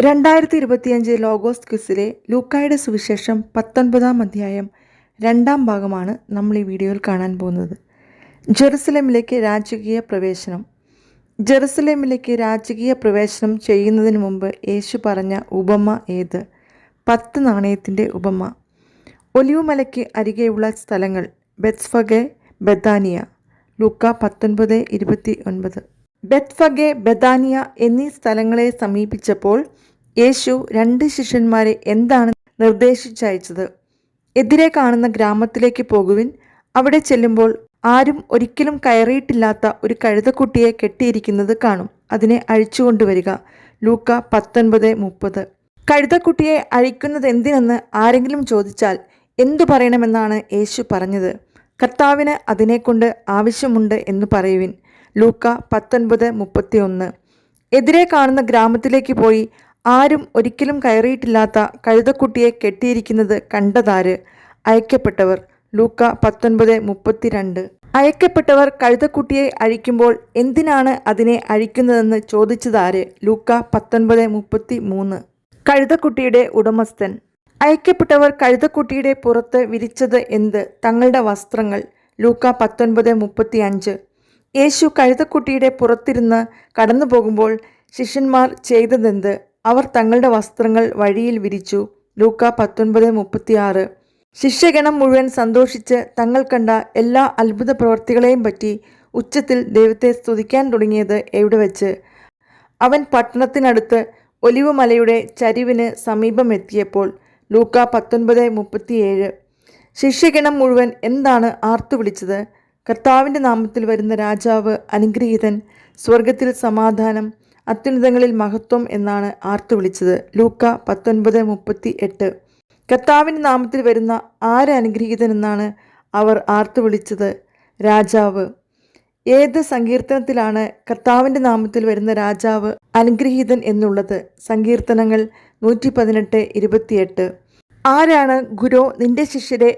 2025 logos ക്വിസിലെ ലൂക്കായുടെ സുവിശേഷം 19-ാം അധ്യായം 2-ാം ഭാഗമാണ് നമ്മൾ ഈ വീഡിയോയിൽ കാണാൻ പോകുന്നത്. ജെറുസലേമിലേക്ക് രാജകീയ പ്രവേശനം. ജെറുസലേമിലേക്ക് രാജകീയ പ്രവേശനം ചെയ്യുന്നതിന് മുമ്പ് യേശു പറഞ്ഞ ഉപമ ഏത്? 10 നാണയത്തിൻ്റെ ഉപമ. ഒലിവുമലയ്ക്ക് അരികെയുള്ള സ്ഥലങ്ങൾ ബെത്ഫഗെ, ബെഥാനിയ. ലൂക്ക 19:29. ബെത്ഫഗെ, ബെഥാനിയ എന്നീ സ്ഥലങ്ങളെ സമീപിച്ചപ്പോൾ യേശു 2 ശിഷ്യന്മാരെ എന്താണ് നിർദ്ദേശിച്ചയച്ചത്? എതിരെ കാണുന്ന ഗ്രാമത്തിലേക്ക് പോകുവിൻ. അവിടെ ചെല്ലുമ്പോൾ ആരും ഒരിക്കലും കയറിയിട്ടില്ലാത്ത ഒരു കഴുതക്കുട്ടിയെ കെട്ടിയിരിക്കുന്നത് കാണും. അതിനെ അഴിച്ചുകൊണ്ടുവരിക. ലൂക്ക 19:30. കഴുതക്കുട്ടിയെ അഴിക്കുന്നത് എന്തിനെന്ന് ആരെങ്കിലും ചോദിച്ചാൽ എന്തു പറയണമെന്നാണ് യേശു പറഞ്ഞത്? കർത്താവിന് അതിനെക്കൊണ്ട് ആവശ്യമുണ്ട് എന്ന് പറയുവിൻ. ലൂക്ക 19:31. എതിരെ കാണുന്ന ഗ്രാമത്തിലേക്ക് പോയി ആരും ഒരിക്കലും കയറിയിട്ടില്ലാത്ത കഴുതക്കുട്ടിയെ കെട്ടിയിരിക്കുന്നത് കണ്ടതാര്? അയക്കപ്പെട്ടവർ. ലൂക്ക 19:32. അയക്കപ്പെട്ടവർ കഴുതക്കുട്ടിയെ അഴിക്കുമ്പോൾ എന്തിനാണ് അതിനെ അഴിക്കുന്നതെന്ന് ചോദിച്ചതാര്? ലൂക്ക 19:33. കഴുതക്കുട്ടിയുടെ ഉടമസ്ഥൻ. അയക്കപ്പെട്ടവർ കഴുതക്കുട്ടിയുടെ പുറത്ത് വിരിച്ചത് എന്ത്? തങ്ങളുടെ വസ്ത്രങ്ങൾ. ലൂക്ക 19:35. യേശു കഴുതക്കുട്ടിയുടെ പുറത്തിരുന്ന് കടന്നു പോകുമ്പോൾ ശിഷ്യന്മാർ ചെയ്തതെന്ത്? അവർ തങ്ങളുടെ വസ്ത്രങ്ങൾ വഴിയിൽ വിരിച്ചു. ലൂക്ക 19:36. ശിഷ്യഗണം മുഴുവൻ സന്തോഷിച്ച് തങ്ങൾ കണ്ട എല്ലാ അത്ഭുത പ്രവർത്തികളെയും പറ്റി ഉച്ചത്തിൽ ദൈവത്തെ സ്തുതിക്കാൻ തുടങ്ങിയത് എവിടെ വെച്ച്? അവൻ പട്ടണത്തിനടുത്ത് ഒലിവുമലയുടെ ചരിവിന് സമീപമെത്തിയപ്പോൾ. ലൂക്ക 19:37. ശിഷ്യഗണം മുഴുവൻ എന്താണ് ആർത്തു വിളിച്ചത്? കർത്താവിൻ്റെ നാമത്തിൽ വരുന്ന രാജാവ് അനുഗ്രഹീതൻ, സ്വർഗത്തിൽ സമാധാനം, അത്യുന്നതങ്ങളിൽ മഹത്വം എന്നാണ് ആർത്തു വിളിച്ചത്. ലൂക്ക 19:38. കർത്താവിൻ്റെ നാമത്തിൽ വരുന്ന ആര് അനുഗ്രഹീതൻ എന്നാണ് അവർ ആർത്തു വിളിച്ചത്? രാജാവ്. ഏത് സങ്കീർത്തനത്തിലാണ് കർത്താവിൻ്റെ നാമത്തിൽ വരുന്ന രാജാവ് അനുഗ്രഹീതൻ എന്നുള്ളത്? സങ്കീർത്തനങ്ങൾ 118:28. ആരാണ് ഗുരു നിന്റെ ശിഷ്യരെ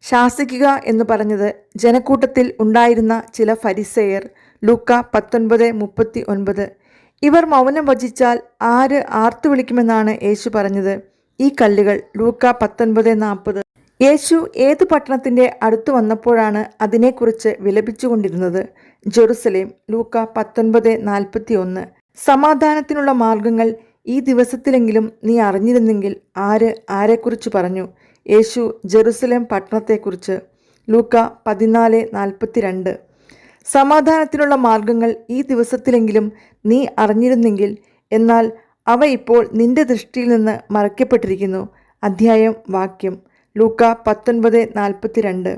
ശാസിക്കുക എന്ന് പറഞ്ഞത്? ജനക്കൂട്ടത്തിൽ ഉണ്ടായിരുന്ന ചില ഫരിസേയർ. ലൂക്ക 19:39. ഇവർ മൗനം ഭജിച്ചാൽ ആര് ആർത്തു വിളിക്കുമെന്നാണ് യേശു പറഞ്ഞത്? ഈ കല്ലുകൾ. ലൂക്ക 19:40. യേശു ഏത് പട്ടണത്തിൻ്റെ അടുത്ത് വന്നപ്പോഴാണ് അതിനെക്കുറിച്ച് വിലപിച്ചുകൊണ്ടിരുന്നത്? ജെറുസലേം. ലൂക്ക 19:41. സമാധാനത്തിനുള്ള മാർഗങ്ങൾ ഈ ദിവസത്തിലെങ്കിലും നീ അറിഞ്ഞിരുന്നെങ്കിൽ ആര് ആരെക്കുറിച്ച് പറഞ്ഞു? യേശു ജെറുസലേം പട്ടണത്തെക്കുറിച്ച്. ലൂക്ക 14:42. സമാധാനത്തിനുള്ള മാർഗങ്ങൾ ഈ ദിവസത്തിലെങ്കിലും നീ അറിഞ്ഞിരുന്നെങ്കിൽ, എന്നാൽ അവ ഇപ്പോൾ നിന്റെ ദൃഷ്ടിയിൽ നിന്ന് മറയ്ക്കപ്പെട്ടിരിക്കുന്നു. അധ്യായം, വാക്യം. ലൂക്ക 19:42.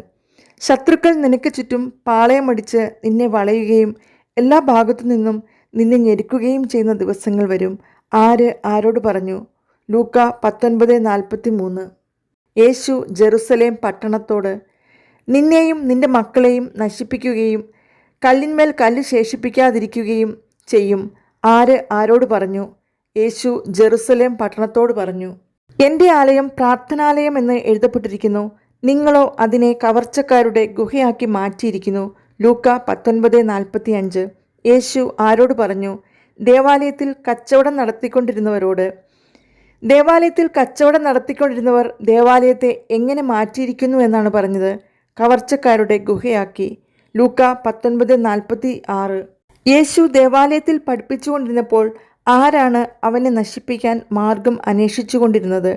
ശത്രുക്കൾ നിനക്ക് ചുറ്റും പാളയമടിച്ച് നിന്നെ വളയുകയും എല്ലാ ഭാഗത്തു നിന്നും നിന്നെ ഞെരുക്കുകയും ചെയ്യുന്ന ദിവസങ്ങൾ വരും. ആര് ആരോട് പറഞ്ഞു? ലൂക്ക 19:43. യേശു ജെറുസലേം പട്ടണത്തോട് നിന്നെയും നിന്റെ മക്കളെയും നശിപ്പിക്കുകയും കല്ലിന്മേൽ കല്ല് ശേഷിപ്പിക്കാതിരിക്കുകയും ചെയ്യും. ആര് ആരോട് പറഞ്ഞു? യേശു ജെറുസലേം പട്ടണത്തോട് പറഞ്ഞു. എൻ്റെ ആലയം പ്രാർത്ഥനാലയം എന്ന് എഴുതപ്പെട്ടിരിക്കുന്നു, നിങ്ങളോ അതിനെ കവർച്ചക്കാരുടെ ഗുഹയാക്കി മാറ്റിയിരിക്കുന്നു. ലൂക്ക 19:45. യേശു ആരോട് പറഞ്ഞു? ദേവാലയത്തിൽ കച്ചവടം നടത്തിക്കൊണ്ടിരുന്നവരോട്. ദേവാലയത്തിൽ കച്ചവടം നടത്തിക്കൊണ്ടിരുന്നവർ ദേവാലയത്തെ എങ്ങനെ മാറ്റിയിരിക്കുന്നു എന്നാണ് പറഞ്ഞത്? കവർച്ചക്കാരുടെ ഗുഹയാക്കി. ലൂക്ക 19:46. യേശു ദേവാലയത്തിൽ പഠിപ്പിച്ചുകൊണ്ടിരുന്നപ്പോൾ ആരാണ് അവനെ നശിപ്പിക്കാൻ മാർഗം അന്വേഷിച്ചുകൊണ്ടിരുന്നത്?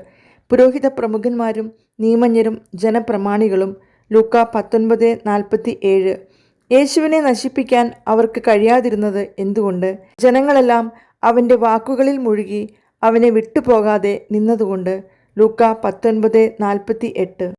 പുരോഹിത പ്രമുഖന്മാരും നിയമജ്ഞരും ജനപ്രമാണികളും. ലൂക്ക 19:47. യേശുവിനെ നശിപ്പിക്കാൻ അവർക്ക് കഴിയാതിരുന്നത് എന്തുകൊണ്ട്? ജനങ്ങളെല്ലാം അവൻ്റെ വാക്കുകളിൽ മുഴുകി അവനെ വിട്ടുപോകാതെ നിന്നതുകൊണ്ട്. ലൂക്ക 19:48.